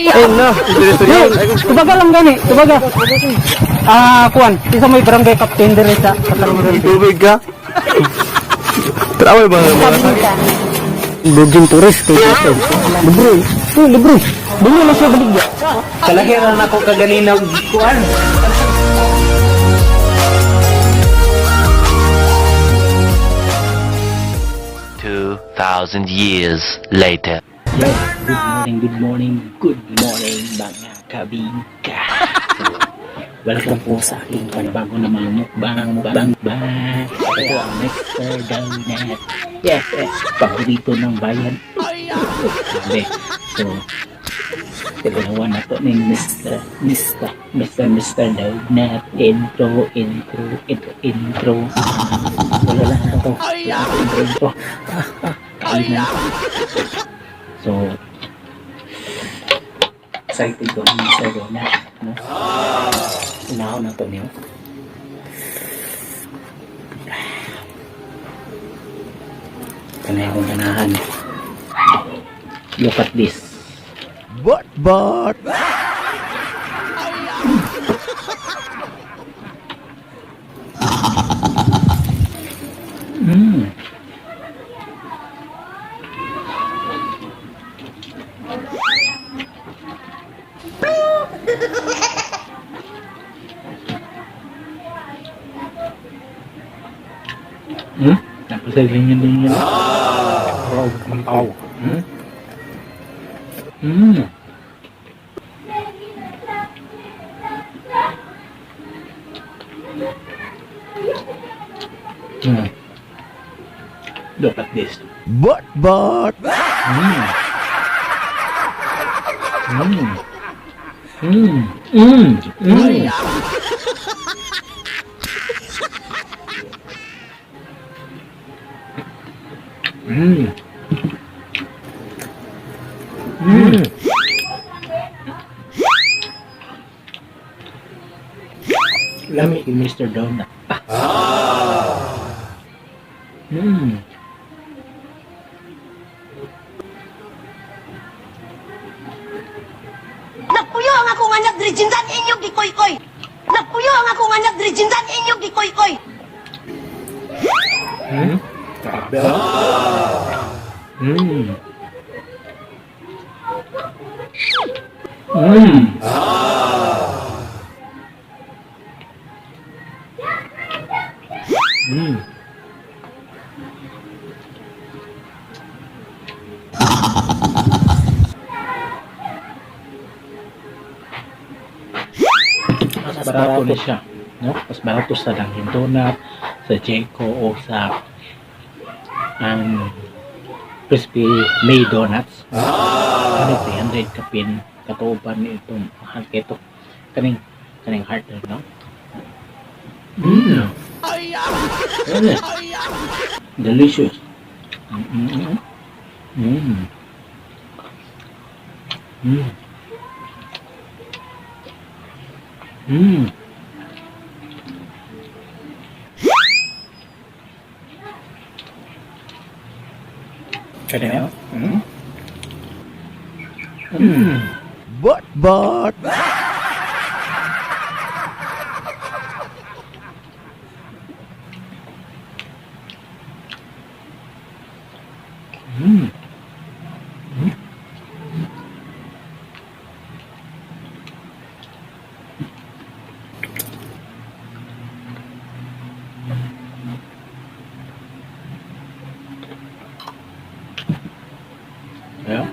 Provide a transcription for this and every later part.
no. Tubaga lang gani, tubaga. Kuan, isa may barangay captain dire sa Katarungan. Tubig ka? Trawal ba? Buging turis kay Kato. Libre. Dili na siya baligya. Kalahiran ako kaganinaw kuan. 2,000 years later. Good morning mga kabingka. Welcome po sa aking panibago na mga mukbang. Ito ang Mr. Donut. Yes, paborito ng bayan. Sabi, so, dalawa na to ni Mr. Donut. Intro. Wala lang na to. Intro. Kainan. So, excited ko ang Mr. Donut. Unahaw na to niyo. Kanay akong ganahan. Look at this. But. Tapos ay ganyan. Mampaw. Look at this. But. Lamig ni Mr. Donut. Nagpuyo ang akong anak diri jindan inyong gikoy-koy. Nagpuyo ang akong anak diri jindan inyong gikoy-koy. Grabe. Mas barato na siya, no? Mas barato sa Dunkin' Donut, sa Jeko o sa crispy May Donuts. Ano 300 kapin katuban ni itong ito kaning heart, no? Delicious. Kaya But. yeah.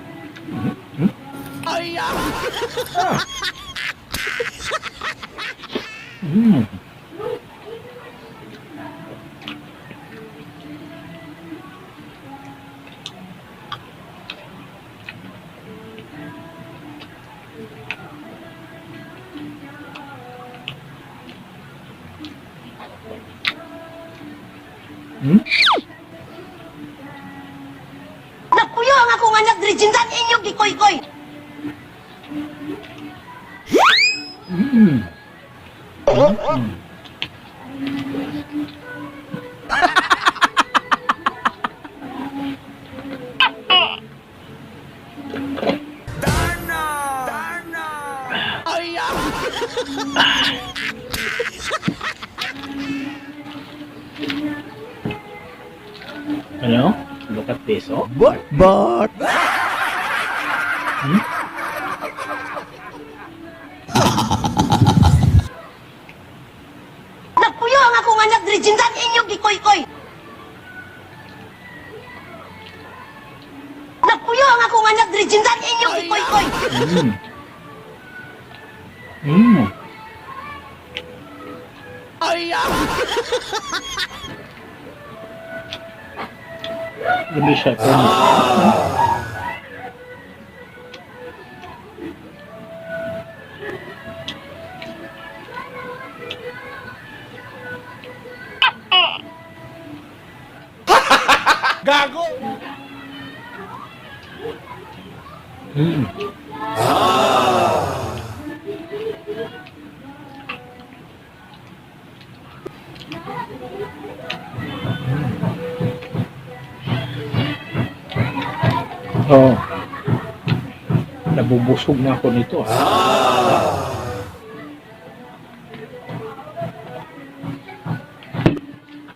Nagpuyo ang akong anak diri jindan inyong gikoy-koy. Ano? Look at this, oh. But. Hmm? Nagpuyo ang akong anak diri jindan inyong gikoy-koy. Nagpuyo ang akong anak diri jindan inyong gikoy-koy. Hindi siya ito. Gago! Oh. Nabubusog na ako nito.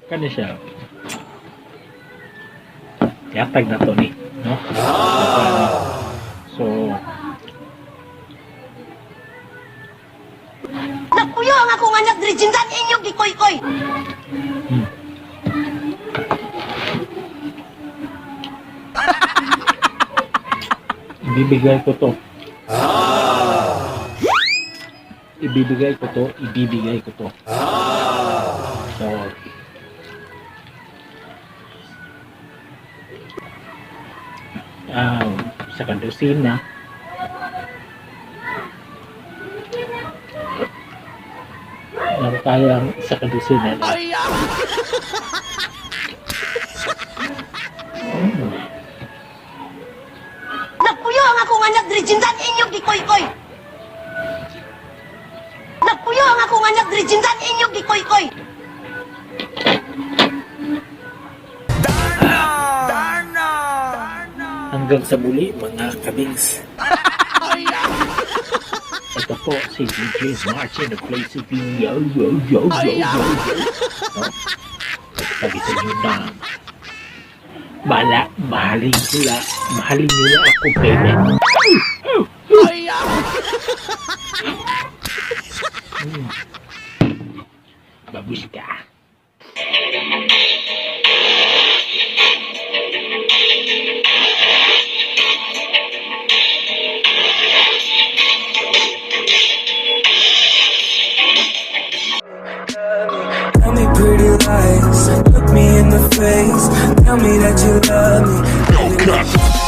Kani siya. Yatag na to ni, no? So, Nagpuyo ang akong anak diri jindan inyong gikoy-koy. ibibigay ko to. Ibibigay ko to. So, sa kadosina, kayang sa kadosina. Nagpuyo ang akong anak diri jindan inyong gikoy-koy. Nagpuyo ang akong anak diri jindan inyong gikoy-koy. Hanggang sa muli, mga kabings. Ito po si DJ Martin of Play City. Yo. Sabi sa inyo na, mahalin nyo na ako payment. Babus ka. Tell me pretty lies, look me in the face, tell me that you love me.